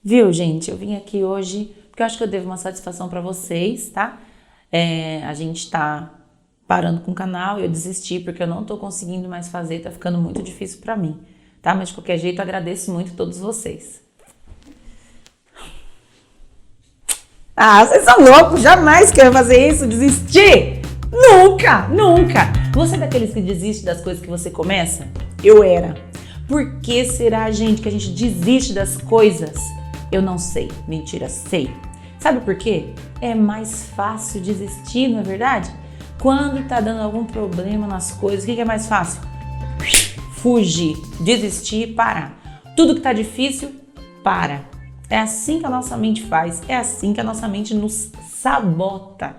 Viu, gente? Eu vim aqui hoje porque eu acho que eu devo uma satisfação pra vocês, tá? A gente tá parando com o canal, eu desisti porque eu não tô conseguindo mais fazer, tá ficando muito difícil pra mim, tá? Mas de qualquer jeito, eu agradeço muito a todos vocês. Ah, vocês são loucos! Jamais que eu ia fazer isso, desistir! Nunca, nunca! Você é daqueles que desiste das coisas que você começa? Eu era. Por que será, gente, que a gente desiste das coisas? Eu não sei. Mentira, sei. Sabe por quê? É mais fácil desistir, não é verdade? Quando tá dando algum problema nas coisas, o que é mais fácil? Fugir, desistir e parar. Tudo que tá difícil, para. É assim que a nossa mente faz, é assim que a nossa mente nos sabota.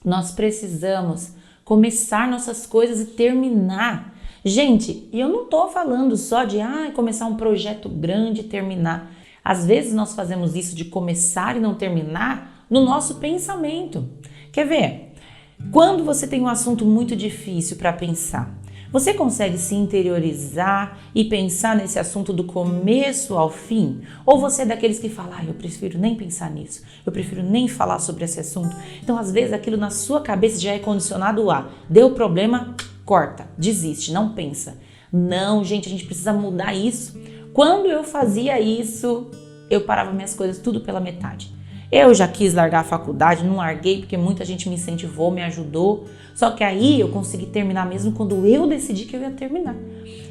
Nós precisamos começar nossas coisas e terminar. Gente, e eu não tô falando só de começar um projeto grande e terminar. Às vezes nós fazemos isso de começar e não terminar no nosso pensamento. Quer ver? Quando você tem um assunto muito difícil para pensar, você consegue se interiorizar e pensar nesse assunto do começo ao fim? Ou você é daqueles que fala, eu prefiro nem pensar nisso, eu prefiro nem falar sobre esse assunto? Então, às vezes, aquilo na sua cabeça já é condicionado a deu problema, corta, desiste, não pensa. Não, gente, a gente precisa mudar isso. Quando eu fazia isso, eu parava minhas coisas tudo pela metade. Eu já quis largar a faculdade, não larguei porque muita gente me incentivou, me ajudou. Só que aí eu consegui terminar mesmo quando eu decidi que eu ia terminar.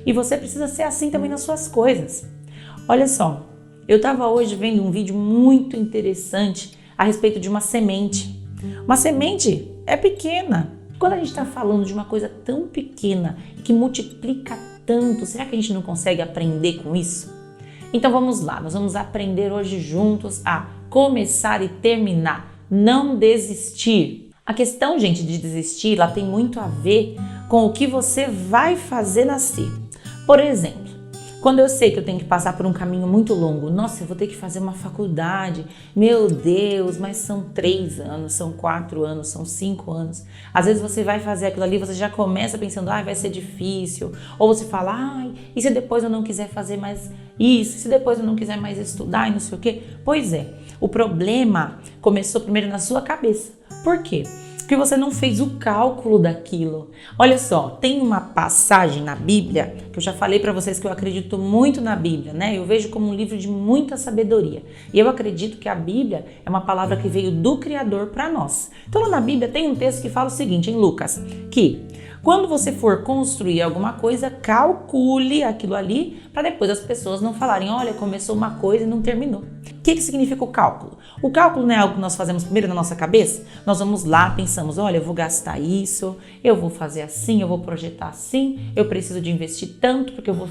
E você precisa ser assim também nas suas coisas. Olha só, eu estava hoje vendo um vídeo muito interessante a respeito de uma semente. Uma semente é pequena. Quando a gente está falando de uma coisa tão pequena e que multiplica tanto, será que a gente não consegue aprender com isso? Então vamos lá, nós vamos aprender hoje juntos a começar e terminar, não desistir. A questão, gente, de desistir, ela tem muito a ver com o que você vai fazer nascer. Por exemplo, quando eu sei que eu tenho que passar por um caminho muito longo, nossa, eu vou ter que fazer uma faculdade, meu Deus, mas são 3 anos, são 4 anos, são 5 anos. Às vezes você vai fazer aquilo ali, você já começa pensando, vai ser difícil. Ou você fala, e se depois eu não quiser fazer mais isso, se depois eu não quiser mais estudar e não sei o quê? Pois é, o problema começou primeiro na sua cabeça. Por quê? Porque você não fez o cálculo daquilo. Olha só, tem uma passagem na Bíblia, que eu já falei para vocês que eu acredito muito na Bíblia, né? Eu vejo como um livro de muita sabedoria. E eu acredito que a Bíblia é uma palavra que veio do Criador para nós. Então lá na Bíblia tem um texto que fala o seguinte, em Lucas, que quando você for construir alguma coisa, calcule aquilo ali para depois as pessoas não falarem, olha, começou uma coisa e não terminou. O que significa o cálculo? O cálculo não é algo que nós fazemos primeiro na nossa cabeça? Nós vamos lá, pensamos, olha, eu vou gastar isso, eu vou fazer assim, eu vou projetar assim, eu preciso de investir tanto porque eu vou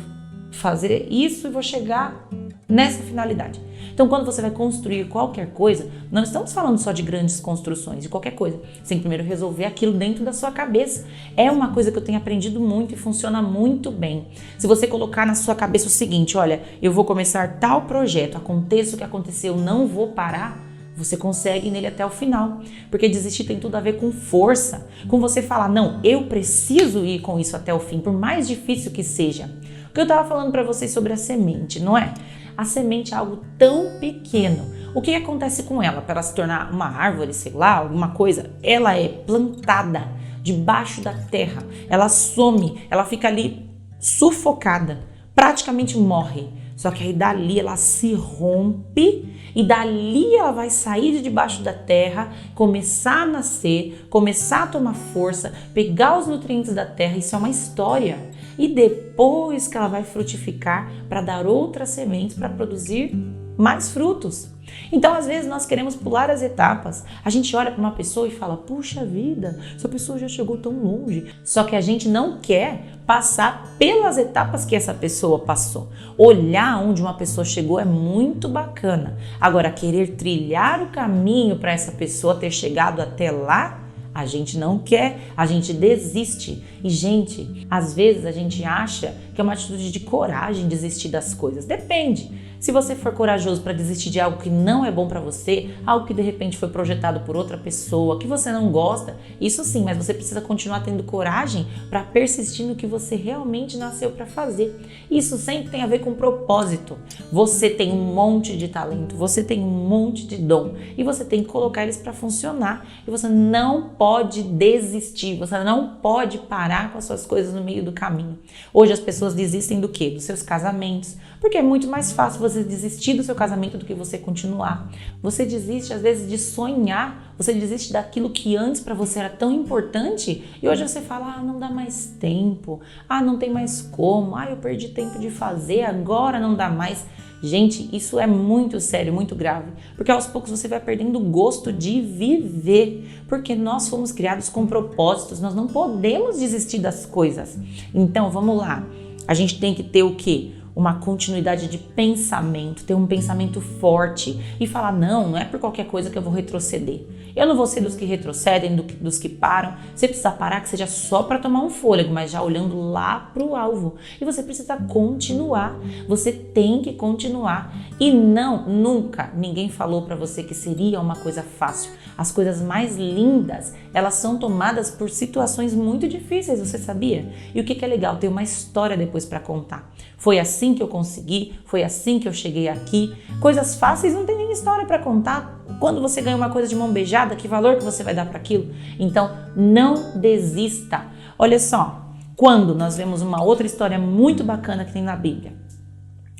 fazer isso e vou chegar nessa finalidade. Então, quando você vai construir qualquer coisa, não estamos falando só de grandes construções, de qualquer coisa. Você tem que primeiro resolver aquilo dentro da sua cabeça. É uma coisa que eu tenho aprendido muito e funciona muito bem. Se você colocar na sua cabeça o seguinte, olha, eu vou começar tal projeto, aconteça o que aconteceu, não vou parar, você consegue ir nele até o final. Porque desistir tem tudo a ver com força, com você falar, não, eu preciso ir com isso até o fim, por mais difícil que seja. O que eu estava falando para vocês sobre a semente, não é? A semente é algo tão pequeno. O que acontece com ela? Para ela se tornar uma árvore, sei lá, alguma coisa, ela é plantada debaixo da terra. Ela some, ela fica ali sufocada, praticamente morre. Só que aí dali ela se rompe e dali ela vai sair de debaixo da terra, começar a nascer, começar a tomar força, pegar os nutrientes da terra. Isso é uma história. E depois que ela vai frutificar para dar outras sementes para produzir mais frutos. Então, às vezes, nós queremos pular as etapas. A gente olha para uma pessoa e fala, puxa vida, essa pessoa já chegou tão longe. Só que a gente não quer passar pelas etapas que essa pessoa passou. Olhar onde uma pessoa chegou é muito bacana. Agora, querer trilhar o caminho para essa pessoa ter chegado até lá, a gente não quer, a gente desiste. E, gente, às vezes a gente acha que é uma atitude de coragem desistir das coisas. Depende. Se você for corajoso para desistir de algo que não é bom para você, algo que de repente foi projetado por outra pessoa, que você não gosta, isso sim, mas você precisa continuar tendo coragem para persistir no que você realmente nasceu para fazer. Isso sempre tem a ver com propósito. Você tem um monte de talento, você tem um monte de dom e você tem que colocar eles para funcionar. E você não pode desistir, você não pode parar com as suas coisas no meio do caminho. Hoje as pessoas desistem do quê? Dos seus casamentos, porque é muito mais fácil você desistir do seu casamento do que você continuar. Você desiste às vezes de sonhar, você desiste daquilo que antes para você era tão importante e hoje você fala, não dá mais tempo, não tem mais como, eu perdi tempo de fazer, agora não dá mais. Gente, isso é muito sério, muito grave, porque aos poucos você vai perdendo o gosto de viver, porque nós fomos criados com propósitos, nós não podemos desistir das coisas. Então, vamos lá, a gente tem que ter o quê? Uma continuidade de pensamento, ter um pensamento forte e falar, não é por qualquer coisa que eu vou retroceder. Eu não vou ser dos que retrocedem, dos que param. Você precisa parar, que seja só para tomar um fôlego, mas já olhando lá para o alvo. E você precisa continuar, você tem que continuar. E não, nunca ninguém falou para você que seria uma coisa fácil. As coisas mais lindas, elas são tomadas por situações muito difíceis, você sabia? E o que é legal? Ter uma história depois para contar. Foi assim que eu consegui, foi assim que eu cheguei aqui. Coisas fáceis não tem nem história para contar. Quando você ganha uma coisa de mão beijada, que valor que você vai dar para aquilo? Então, não desista. Olha só, quando nós vemos uma outra história muito bacana que tem na Bíblia,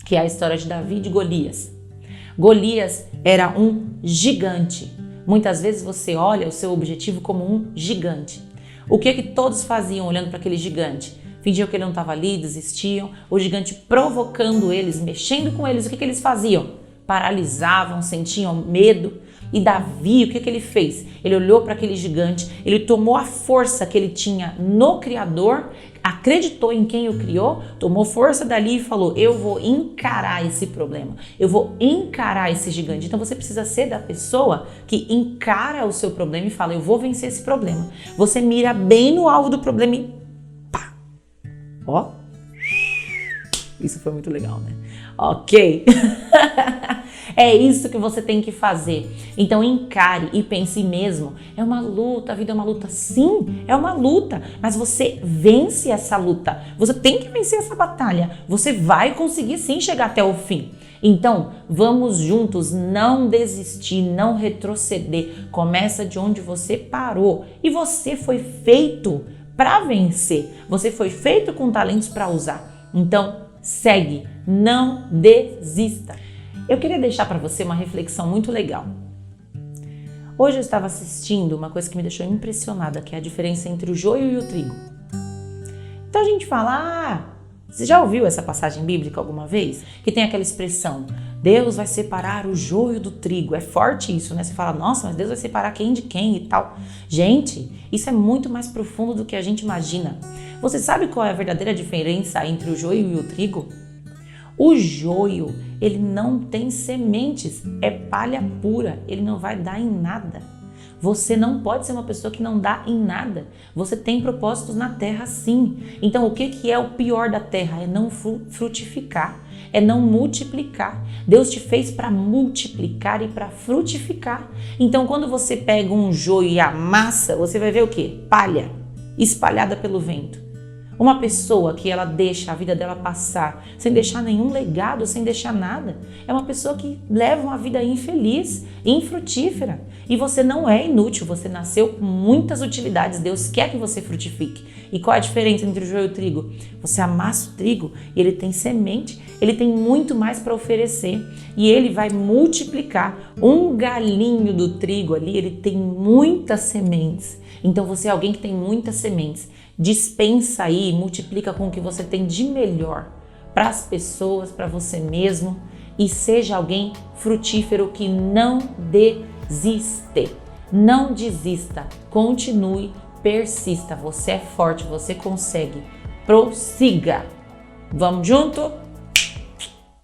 que é a história de Davi e de Golias. Golias era um gigante. Muitas vezes você olha o seu objetivo como um gigante. O que todos faziam olhando para aquele gigante? Fingiam que ele não estava ali, desistiam. O gigante provocando eles, mexendo com eles, o que eles faziam? Paralisavam, sentiam medo. E Davi, o que ele fez? Ele olhou para aquele gigante, ele tomou a força que ele tinha no Criador, acreditou em quem o criou, tomou força dali e falou, eu vou encarar esse problema, eu vou encarar esse gigante. Então você precisa ser da pessoa que encara o seu problema e fala, eu vou vencer esse problema. Você mira bem no alvo do problema e pá! Ó, isso foi muito legal, né? Ok. É isso que você tem que fazer. Então encare e pense mesmo. É uma luta, a vida é uma luta. Sim, é uma luta. Mas você vence essa luta. Você tem que vencer essa batalha. Você vai conseguir sim chegar até o fim. Então, vamos juntos, não desistir, não retroceder. Começa de onde você parou. E você foi feito para vencer. Você foi feito com talentos para usar. Então, segue, não desista. Eu queria deixar para você uma reflexão muito legal. Hoje eu estava assistindo uma coisa que me deixou impressionada, que é a diferença entre o joio e o trigo. Então a gente fala, você já ouviu essa passagem bíblica alguma vez? Que tem aquela expressão, Deus vai separar o joio do trigo. É forte isso, né? Você fala, nossa, mas Deus vai separar quem de quem e tal. Gente, isso é muito mais profundo do que a gente imagina. Você sabe qual é a verdadeira diferença entre o joio e o trigo? O joio, ele não tem sementes, é palha pura, ele não vai dar em nada. Você não pode ser uma pessoa que não dá em nada. Você tem propósitos na terra, sim. Então, o que é o pior da terra? É não frutificar, é não multiplicar. Deus te fez para multiplicar e para frutificar. Então, quando você pega um joio e amassa, você vai ver o quê? Palha espalhada pelo vento. Uma pessoa que ela deixa a vida dela passar sem deixar nenhum legado, sem deixar nada, é uma pessoa que leva uma vida infeliz, infrutífera. E você não é inútil, você nasceu com muitas utilidades, Deus quer que você frutifique. E qual é a diferença entre o joio e o trigo? Você amassa o trigo e ele tem semente, ele tem muito mais para oferecer e ele vai multiplicar. Um galinho do trigo ali, ele tem muitas sementes. Então você é alguém que tem muitas sementes. Dispensa aí, multiplica com o que você tem de melhor para as pessoas, para você mesmo e seja alguém frutífero que não desiste. Não desista, continue, persista. Você é forte, você consegue. Prossiga. Vamos junto?